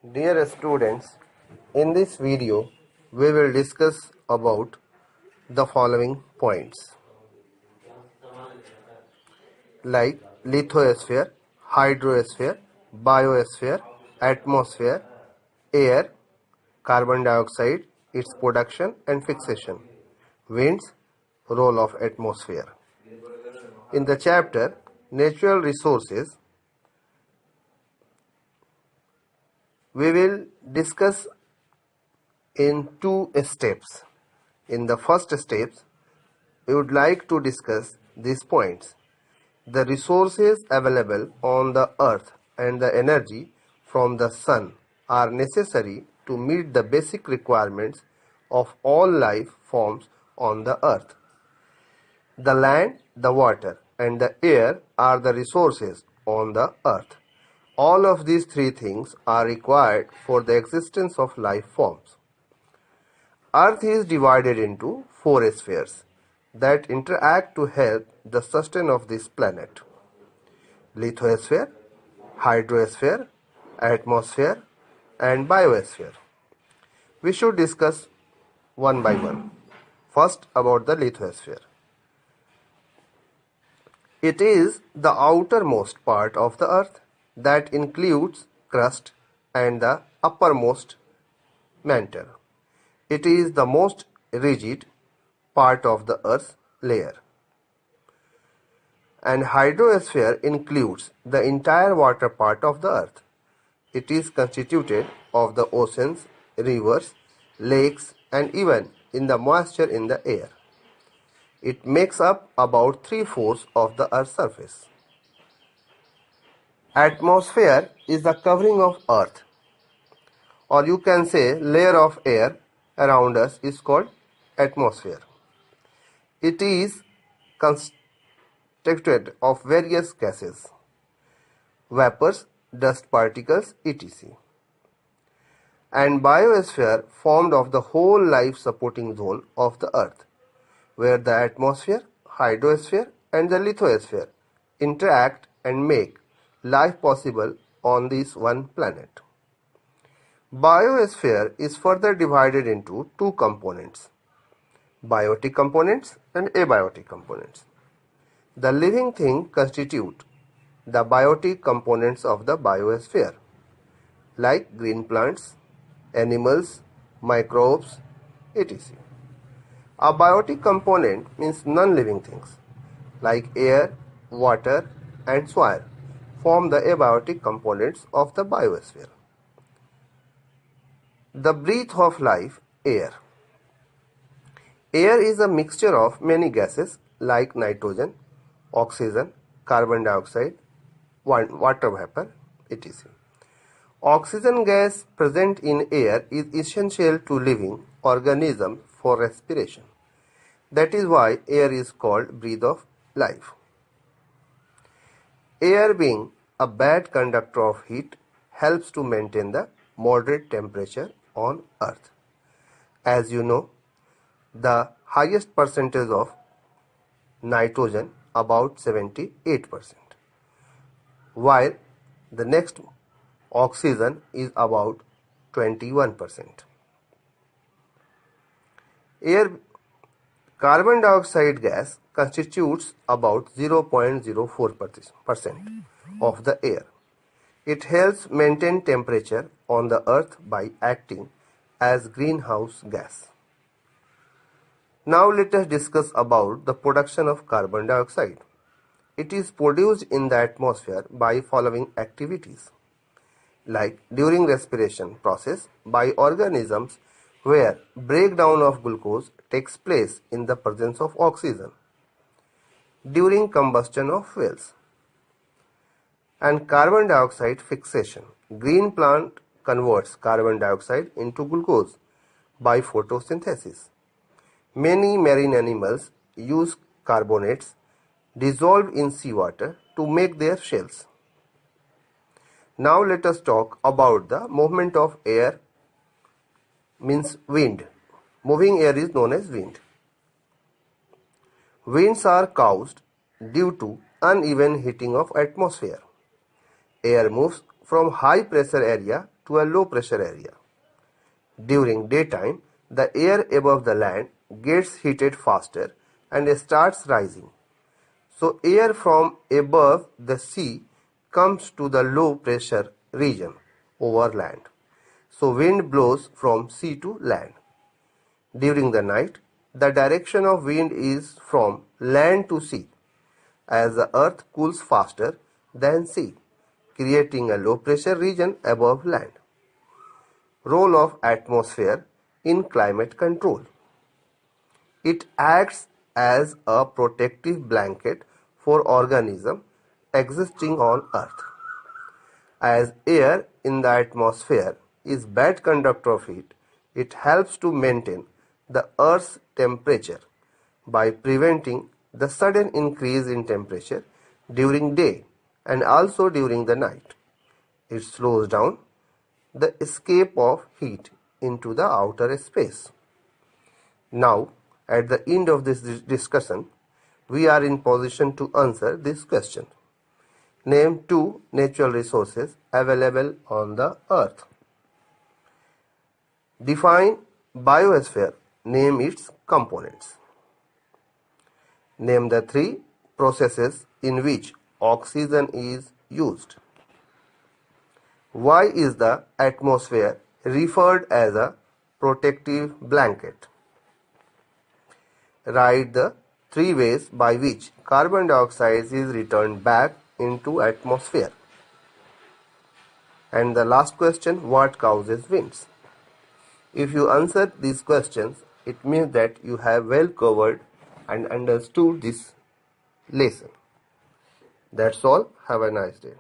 Dear students, in this video we will discuss about the following points like lithosphere, hydrosphere, biosphere, atmosphere, air, carbon dioxide, its production and fixation, winds, role of atmosphere. In the chapter Natural Resources, we will discuss in two steps. In the first steps, we would like to discuss these points. The resources available on the earth and the energy from the sun are necessary to meet the basic requirements of all life forms on the earth. The land, the water, and the air are the resources on the earth. All of these three things are required for the existence of life forms. Earth is divided into four spheres that interact to help the sustain of this planet: lithosphere, hydrosphere, atmosphere, and biosphere. We should discuss one by one. First, about the lithosphere. It is the outermost part of the earth that includes crust and the uppermost mantle. It is the most rigid part of the earth's layer. And hydrosphere includes the entire water part of the earth. It is constituted of the oceans, rivers, lakes, and even in the moisture in the air. It makes up about 3/4 of the earth's surface. Atmosphere is the covering of earth, or you can say layer of air around us is called atmosphere. It is constituted of various gases, vapors, dust particles, etc. And biosphere formed of the whole life supporting zone of the earth, where the atmosphere, hydrosphere, and the lithosphere interact and make life possible on this one planet. Biosphere is further divided into two components: biotic components and abiotic components. The living thing constitute the biotic components of the biosphere, like green plants, animals, microbes, etc. A biotic component means non-living things, like air, water, and soil, form the abiotic components of the biosphere. The breath of life, air. Air is a mixture of many gases like nitrogen, oxygen, carbon dioxide, water vapor, etc. Oxygen gas present in air is essential to living organisms for respiration. That is why air is called breath of life. Air, being a bad conductor of heat, helps to maintain the moderate temperature on earth. As you know, the highest percentage of nitrogen, about 78%, while the next oxygen is about 21%. Air carbon dioxide gas constitutes about 0.04% of the air. It helps maintain temperature on the earth by acting as greenhouse gas. Now let us discuss about the production of carbon dioxide. It is produced in the atmosphere by following activities, like during respiration process by organisms, where breakdown of glucose takes place in the presence of oxygen, during combustion of fuels, and carbon dioxide fixation. Green plant converts carbon dioxide into glucose by photosynthesis. Many marine animals use carbonates dissolved in seawater to make their shells. Now let us talk about the movement of air, means wind. Moving air is known as wind. Winds are caused due to uneven heating of atmosphere. Air moves from high pressure area to a low pressure area. During daytime, the air above the land gets heated faster and starts rising. So air from above the sea comes to the low pressure region over land. So wind blows from sea to land. During the night, the direction of wind is from land to sea, as the earth cools faster than sea, creating a low pressure region above land. Role of atmosphere in climate control. It acts as a protective blanket for organisms existing on earth. As air in the atmosphere is bad conductor of heat, it helps to maintain the earth's temperature by preventing the sudden increase in temperature during day and also during the night. It slows down the escape of heat into the outer space. Now, at the end of this discussion, we are in position to answer this question. Name 2 natural resources available on the earth. Define biosphere. Name its components. Name the 3 processes in which oxygen is used. Why is the atmosphere referred as a protective blanket? Write the 3 ways by which carbon dioxide is returned back into atmosphere. And the last question, what causes winds? If you answer these questions, it means that you have well covered and understood this lesson. That's all. Have a nice day.